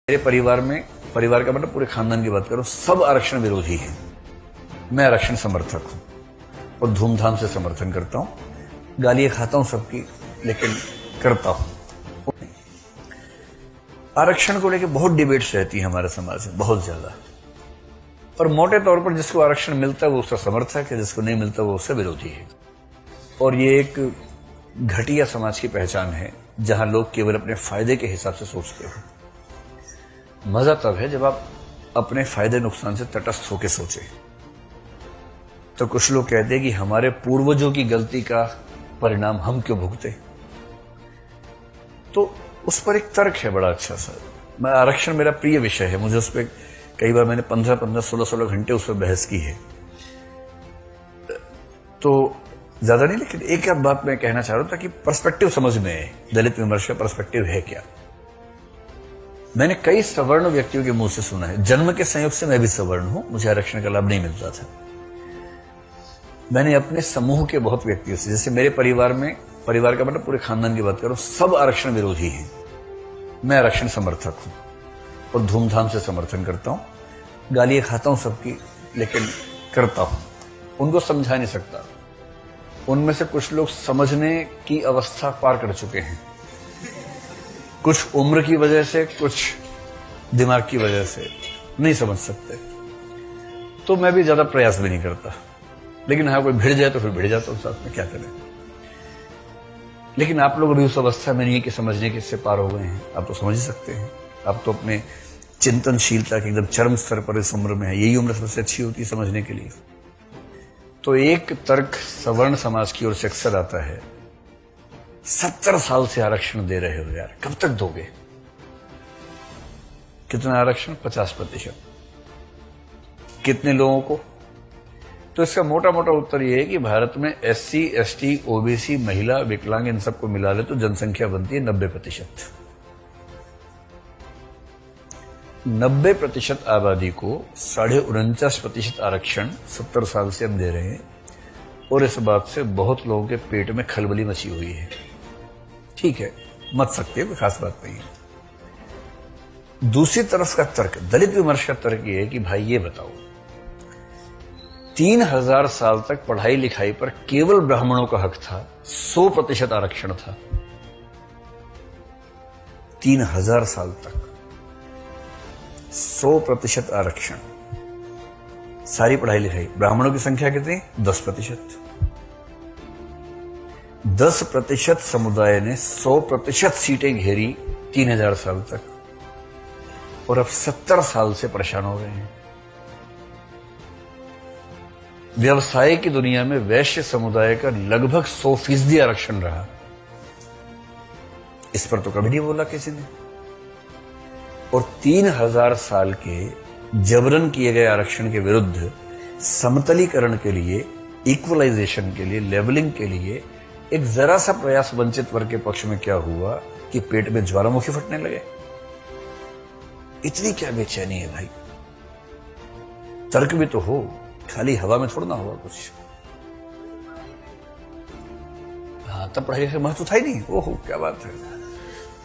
मेरे परिवार का मतलब पूरे खानदान की बात करूं, सब आरक्षण विरोधी हैं। मैं आरक्षण समर्थक हूं और धूमधाम से समर्थन करता हूं। गालियां खाता हूं सबकी, लेकिन करता हूं। आरक्षण को लेकर बहुत डिबेट्स रहती है हमारे समाज में, बहुत ज्यादा। और मोटे तौर पर जिसको आरक्षण मिलता है वो उसका समर्थक है, जिसको नहीं मिलता वो उससे विरोधी है। और ये एक घटिया समाज की पहचान है जहां लोग केवल अपने फायदे के हिसाब से सोचते हो। मजा तब है जब आप अपने फायदे नुकसान से तटस्थ होकर सोचे। तो कुछ लोग कहते हैं कि हमारे पूर्वजों की गलती का परिणाम हम क्यों भुगते। तो उस पर एक तर्क है बड़ा अच्छा सा। मैं आरक्षण मेरा प्रिय विषय है, मुझे उस पर कई बार मैंने 15-15, 16-16 घंटे उस पर बहस की है। तो ज्यादा नहीं, लेकिन एक आध बात मैं कहना चाह रहा हूं ताकि पर्सपेक्टिव समझ में आए। दलित विमर्श का पर्सपेक्टिव है क्या। मैंने कई सवर्ण व्यक्तियों के मुंह से सुना है, जन्म के संयोग से मैं भी सवर्ण हूं, मुझे आरक्षण का लाभ नहीं मिलता था। मैंने अपने समूह के बहुत व्यक्तियों से, जैसे मेरे परिवार का मतलब पूरे खानदान की बात करूं, सब आरक्षण विरोधी हैं। मैं आरक्षण समर्थक हूं और धूमधाम से समर्थन करता हूं। गालियां खाता हूं सबकी, लेकिन करता हूं। उनको समझा नहीं सकता। उनमें से कुछ लोग समझने की अवस्था पार कर चुके हैं, कुछ उम्र की वजह से, कुछ दिमाग की वजह से नहीं समझ सकते। तो मैं भी ज्यादा प्रयास भी नहीं करता, लेकिन हाँ कोई भिड़ जाए तो फिर भिड़ जाता हूं, साथ में क्या करें। लेकिन आप लोग अभी उस अवस्था में नहीं है कि समझने के इससे पार हो गए हैं। आप तो समझ ही सकते हैं। आप तो अपने चिंतनशीलता के एकदम चरम स्तर पर इस उम्र में है। यही उम्र सबसे अच्छी होती है समझने के लिए। तो एक तर्क सवर्ण समाज की ओर से अक्सर आता है, 70 साल से आरक्षण दे रहे हो यार, कब तक दोगे। कितना आरक्षण? 50%। कितने लोगों को? तो इसका मोटा मोटा उत्तर यह है कि भारत में SC, ST, OBC, महिला, विकलांग, इन सबको मिला ले तो जनसंख्या बनती है 90%। 90% आबादी को 49.5% आरक्षण 70 साल से हम दे रहे हैं। और इस बात से बहुत लोगों के पेट में खलबली मची हुई है। ठीक है, मत सकते, कोई खास बात नहीं है। दूसरी तरफ का तर्क, दलित विमर्श का तर्क यह है कि भाई ये बताओ, 3000 साल तक पढ़ाई लिखाई पर केवल ब्राह्मणों का हक था, 100% आरक्षण था। 3000 साल तक 100% आरक्षण, सारी पढ़ाई लिखाई। ब्राह्मणों की संख्या कितनी? 10%। 10% समुदाय ने 100% सीटें घेरी 3000 साल तक, और अब 70 साल से परेशान हो रहे हैं। व्यवसाय की दुनिया में वैश्य समुदाय का लगभग 100% आरक्षण रहा। इस पर तो कभी नहीं बोला किसी ने। और 3000 साल के जबरन किए गए आरक्षण के विरुद्ध समतलीकरण के लिए, इक्वलाइजेशन के लिए, लेवलिंग के लिए एक जरा सा प्रयास वंचित वर्ग के पक्ष में क्या हुआ कि पेट में ज्वालामुखी फटने लगे। इतनी क्या बेचैनी है भाई। तर्क भी तो हो, खाली हवा में थोड़ा ना होगा कुछ। हाँ, तब पढ़ाई का महत्व था ही नहीं। ओहो, क्या बात है,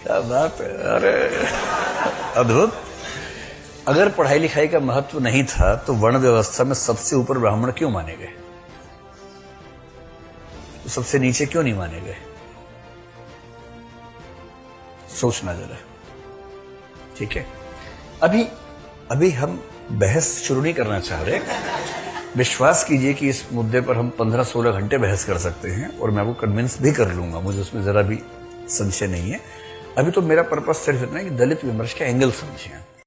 क्या बात है, अरे अद्भुत। अगर पढ़ाई लिखाई का महत्व नहीं था तो वर्ण व्यवस्था में सबसे ऊपर ब्राह्मण क्यों माने गए, तो सबसे नीचे क्यों नहीं माने गए। सोचना जरा। ठीक है, अभी हम बहस शुरू नहीं करना चाह रहे। विश्वास कीजिए कि इस मुद्दे पर हम 15-16 घंटे बहस कर सकते हैं और मैं आपको कन्विंस भी कर लूंगा, मुझे उसमें जरा भी संशय नहीं है। अभी तो मेरा पर्पस सिर्फ इतना है कि दलित विमर्श के एंगल समझें।